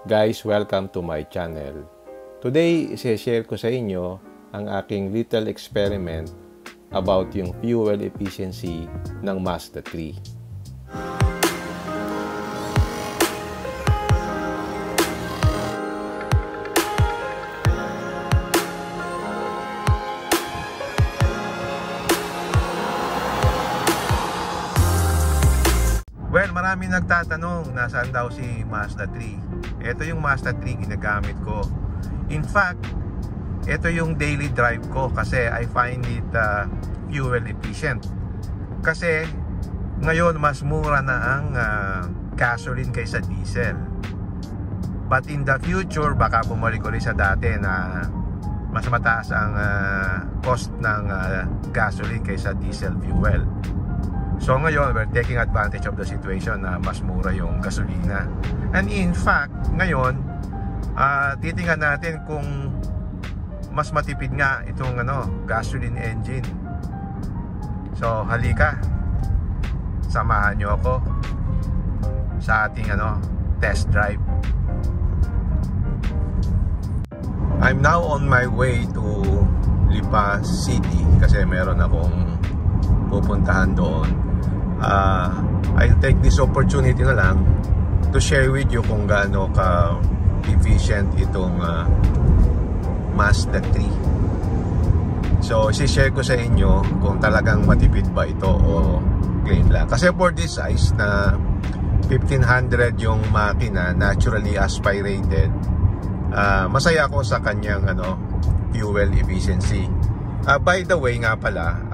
Guys, welcome to my channel. Today, i-share ko sa inyo ang aking little experiment about yung fuel efficiency ng Mazda 3. Well, marami nagtatanong nasaan daw si Mazda 3. Ito yung Mazda 3 ginagamit ko. In fact, ito yung daily drive ko kasi I find it fuel efficient. Kasi ngayon mas mura na ang gasoline kaysa diesel. But in the future, baka bumalik ulit sa dati na mas mataas ang cost ng gasoline kaysa diesel fuel. So ngayon, we're taking advantage of the situation na mas mura yung gasolina. And in fact, ngayon, titingnan natin kung mas matipid nga itong gasoline engine. So halika, samahan nyo ako sa ating test drive. I'm now on my way to Lipa City kasi meron akong pupuntahan doon. I'll take this opportunity na lang to share with you kung gaano ka efficient itong Mazda 3. So, isi-share ko sa inyo kung talagang matipid ba ito o claim lang. Kasi for this size na 1500 yung makina, naturally aspirated, masaya ako sa kanyang fuel efficiency. By the way nga pala,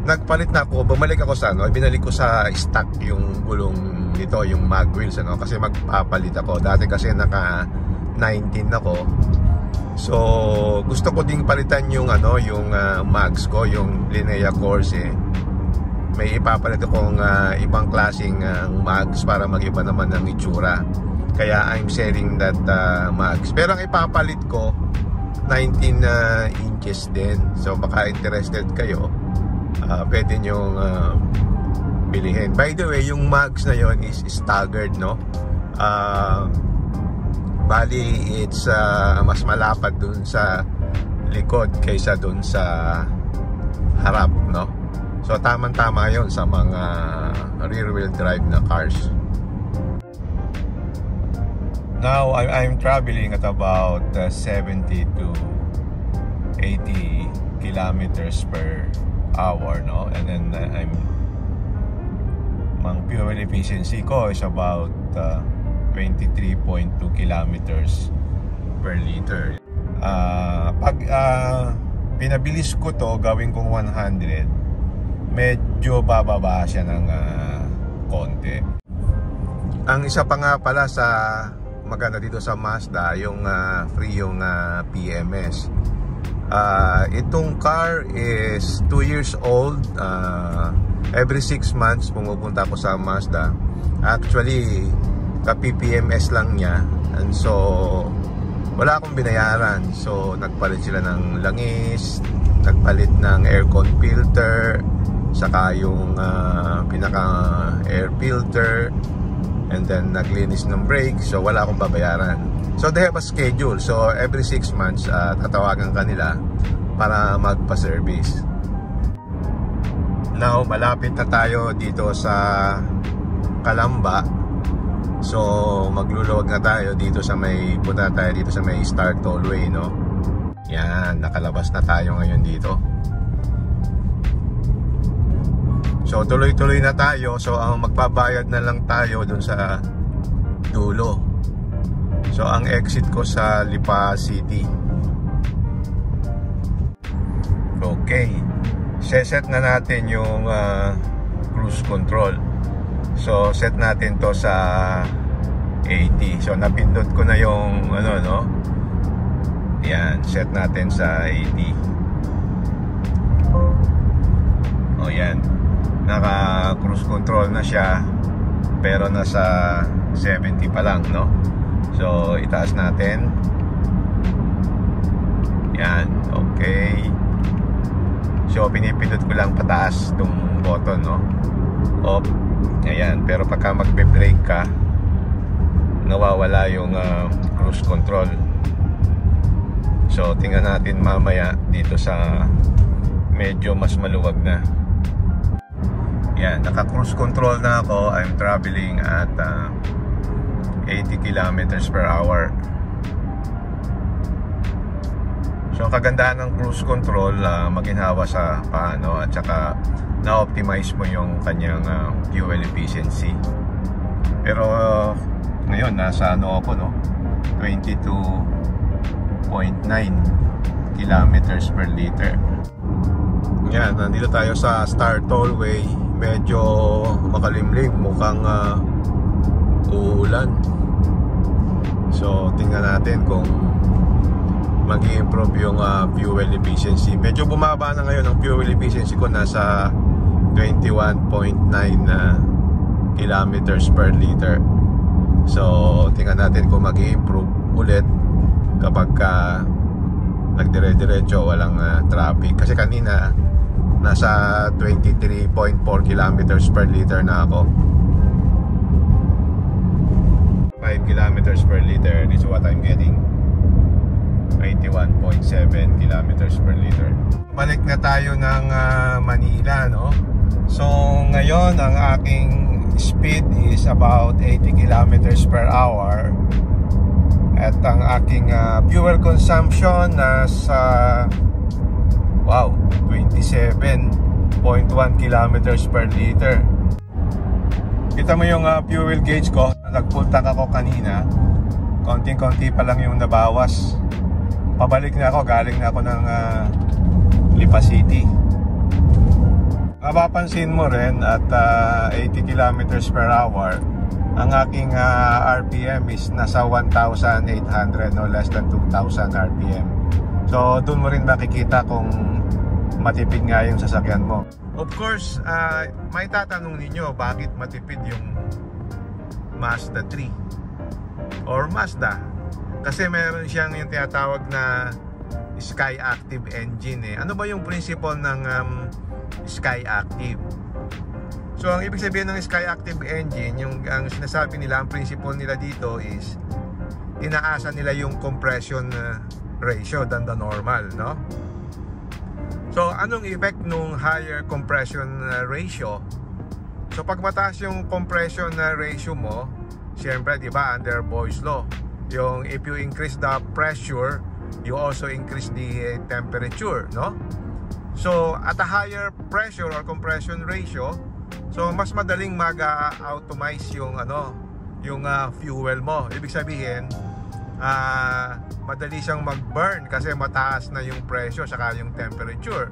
nagpalit na ako, bumalik ako sa binalik ko sa stock yung gulong nito, yung mag wheels kasi magpapalit ako. Dati kasi naka 19 ako. So gusto ko ding palitan yung yung mags ko, yung Linea Corse. May ipapalit akong ibang klaseng mags para mag-iba naman ng itsura. Kaya I'm selling that mags. Pero ang ipapalit ko 19 inches din. So baka interested kayo, pwede nyong bilihin. By the way, yung mags na yon is staggered, bali it's mas malapad dun sa likod kaysa dun sa harap, so tamang-tama yon sa mga rear wheel drive na cars. Now I'm traveling at about 70 to 80 kilometers per hour, and then ang fuel efficiency ko is about 23.2 kilometers per liter. Pag pinabilis ko to, gawin kong 100, medyo bababa siya ng konti. Ang isa pa nga pala sa maganda dito sa Mazda, yung free yung PMS. Itong car is 2 years old. Every 6 months pumupunta ako sa Mazda. Actually, ka-PPMS lang niya. And so, wala akong binayaran. So, nagpalit sila ng langis, nagpalit ng aircon filter, saka yung pinaka-air filter, and then naglinis ng brake. So, wala akong babayaran. So they have a schedule. So every 6 months tatawagan kanila para magpa-service. Now malapit na tayo dito sa Calamba. So magluluwag na tayo dito sa may punta tayo dito sa may Star Tollway, Yan, nakalabas na tayo ngayon dito. So tuloy-tuloy na tayo. So magbabayad na lang tayo dun sa dulo. So ang exit ko sa Lipa City. Okay, set na natin yung cruise control. So set natin to sa 80. So napindot ko na yung yan, set natin sa 80. O yan, naka cruise control na siya, pero nasa 70 pa lang, So itaas natin. Yan, okay. So pinipindot ko lang pataas itong button, Off. Ayan, pero pagka magbe-brake ka, nawawala yung cruise control. So tingnan natin mamaya dito sa medyo mas maluwag na. Yan, naka cruise control na ako. I'm traveling at 80 kilometers per hour. So kagandahan ng cruise control, maginhawa sa paano at saka na-optimize mo yung kanyang fuel efficiency. Pero ngayon nasa ano ako, no? 22.9 kilometers per liter. Yan, nandito tayo sa Star Tollway. Medyo makalimlim, mukhang uulan. So tingnan natin kung mag-i-improve yung fuel efficiency. Medyo bumaba na ngayon ang fuel efficiency ko, nasa 21.9 kilometers per liter. So tingnan natin kung mag-i-improve ulit kapag nagdire-diretso, walang traffic. Kasi kanina nasa 23.4 kilometers per liter na ako. 5 kilometers per liter, this is what I'm getting. 81.7 kilometers per liter. Balik na tayo ng Manila, no? So ngayon ang aking speed is about 80 kilometers per hour. At ang aking fuel consumption nasa 27.1 kilometers per liter. Kita mo yung fuel gauge ko. Nag-full tank ako kanina. Konting-konti pa lang yung nabawas. Pabalik na ako, galing na ako ng Lipa City. Mapapansin mo rin at 80 kilometers per hour, ang aking RPM is nasa 1,800, no less than 2,000 RPM. So doon mo rin makikita kung matipid nga yung sasakyan mo. Of course, may tatanong ninyo, bakit matipid yung Mazda 3 or Mazda? Kasi meron siyang yung tinatawag na Sky Active engine eh. Ano ba yung principle ng Sky Active? So ang ibig sabihin ng Sky Active engine, yung ang sinasabi nila, ang principle nila dito is tinaasan nila yung compression ratio than the normal, no? So anong effect nung higher compression ratio? So pag mataas yung compression ratio mo, siyempre, di ba, under Boyle's law, yung if you increase the pressure, you also increase the temperature, no? So at a higher pressure or compression ratio, so mas madaling mag-automize yung yung fuel mo. Ibig sabihin, madali siyang mag-burn kasi mataas na yung pressure saka yung temperature.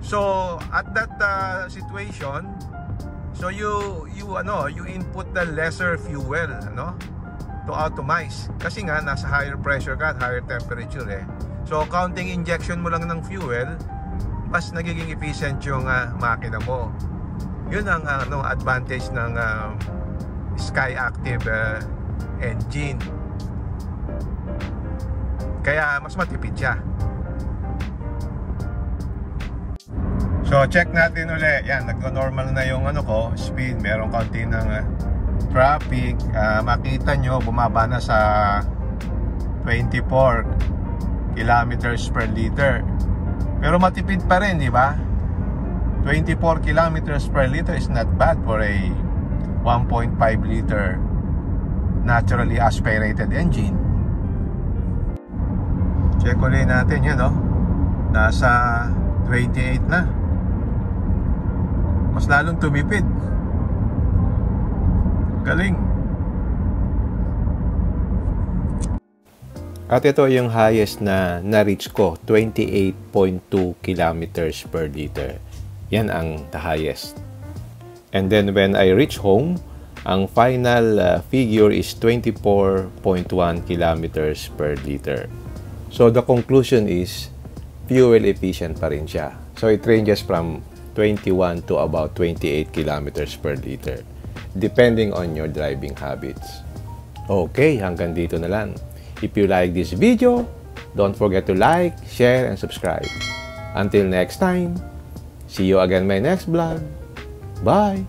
So at that situation, so you input the lesser fuel, to automize. Kasi nga nasa higher pressure ka at higher temperature eh. So counting injection mo lang ng fuel, mas nagiging efficient yung makina mo. Yun ang advantage ng Sky Active engine. Kaya mas matipid siya. So check natin ulit. Yan, nag-normal na yung speed. Merong konti ng traffic. Makita nyo, bumaba na sa 24 kilometers per liter. Pero matipid pa rin, di ba? 24 kilometers per liter is not bad for a 1.5 liter naturally aspirated engine. Check ulit natin yun, nasa 28 na. Mas lalong tumipid. Galing. At ito yung highest na na-reach ko, 28.2 kilometers per liter. Yan ang the highest. And then when I reach home, ang final figure is 24.1 kilometers per liter. So the conclusion is fuel efficient pa rin siya. So it ranges from 21 to about 28 kilometers per liter depending on your driving habits. Okay, hanggang dito na lang. If you like this video, don't forget to like, share, and subscribe. Until next time, see you again in my next vlog. Bye!